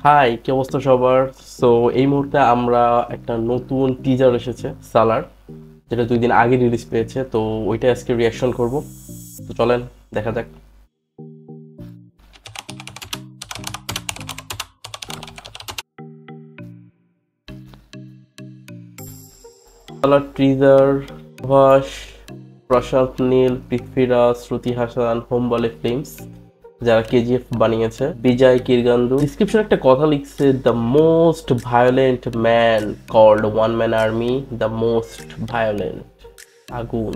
High, কি অবস্থা সবার? সো এই মুহূর্তে আমরা একটা নতুন টিজার এসেছে সালার, যেটা 2 দিন আগে রিলিজ পেয়েছে। তো ওইটা আজকে রিয়াকশন করব। তো চলেন দেখা যাক। সালার টিজার ভাস প্রশান্ত নীল, পৃথ্বীরাজ, শ্রুতি হাসান, হোম বলে ফিল্মস, যারা কেজিএফ বানিয়েছে, বিজয় কিরগান্দু। ডিসক্রিপশন একটা কথা লিখছে, the most violent man called one man army, the most violent. আগুন।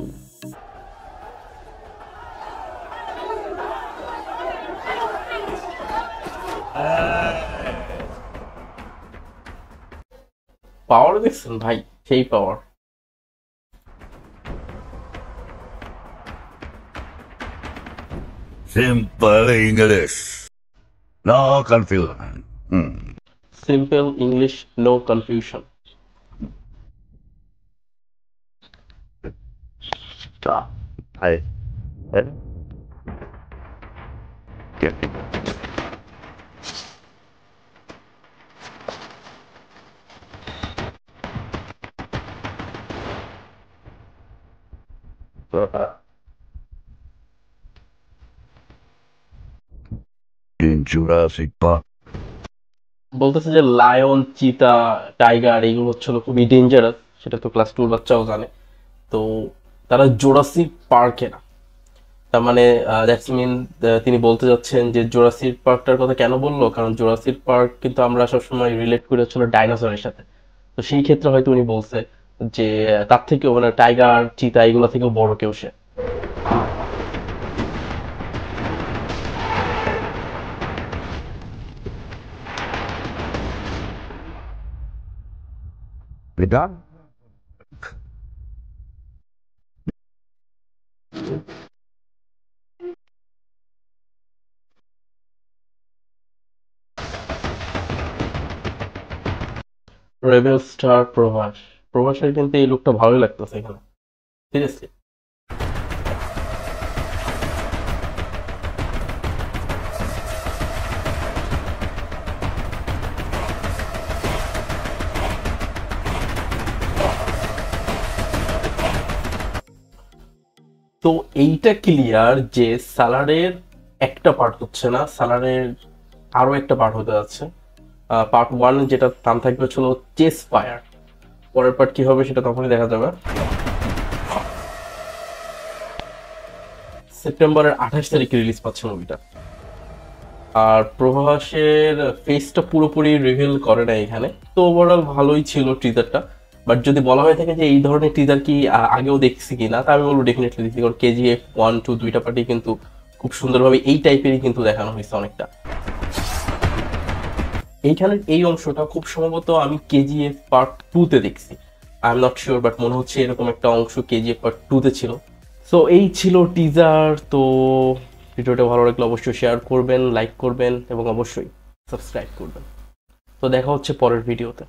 পাওয়ার দেখছেন ভাই, সেই power. Simple English. No confusion. Simple English, no confusion. Hi. Get it. In Jurassic Park. বলতেছে যে লায়ন, চিতা, টাইগার এগুলো হচ্ছিল খুবই ডেঞ্জারাস, সেটা তো ক্লাস 2 বাচ্চাও জানে। তো তারা জোরাসিক পার্কে না, তার মানে দ্যাটস মিন তিনি বলতে যাচ্ছেন যে জোরাসিক পার্কটার কথা কেন বললো, কারণ জোরাসিক পার্ক কিন্তু আমরা সবসময় রিলেট করে হচ্ছিল ডাইনোসরের সাথে। তো সেই ক্ষেত্রে হয়তো উনি বলছে যে তার থেকেও মানে টাইগার, চিতা এগুলো থেকেও বড় কেউ সে। We done? Rebel star Prabhas. প্রভাসের কিন্তু এই লুকটা ভালোই লাগতেছে এখানে, সিরিয়াসলি। তো এইটা ক্লিয়ার যে সালারের একটা পার্ট হচ্ছে না, সালারের আরো একটা পার্ট হতে যাচ্ছে। পার্ট 1 যেটা নাম থাকবে হচ্ছিল চেস ফায়ার। পরের পার্ট কি হবে সেটা তখনই দেখা যাবে। সেপ্টেম্বরের 28 তারিখে রিলিজ পাচ্ছে মুভিটা। আর প্রভাসের ফেসটা পুরোপুরি রিভিল করে না এখানে। তো ওভারঅল ভালোই ছিল টিজারটা। বাট যদি বলা হয়ে থাকে যে এই ধরনের টিজার কি আগেও দেখছি কিনা, তা আমি বলবো ডেফিনেটলি দেখছি, কারণ কেজিএফ 1, 2 দুইটা পার্টি কিন্তু খুব সুন্দরভাবে এই টাইপেরই কিন্তু দেখানো হয়েছে অনেকটা। এইখানের এই অংশটা খুব সম্ভবত আমি কেজিএফ পার্ট 2-তে দেখছি, I am not sure, but মনে হচ্ছে এরকম একটা অংশ কেজিএফ পার্ট 2-তে ছিল। সো এই ছিল টিজার। তো ভিডিওটা ভালো লাগলে অবশ্যই শেয়ার করবেন, লাইক করবেন এবং অবশ্যই সাবস্ক্রাইব করবেন। তো দেখা হচ্ছে পরের ভিডিওতে।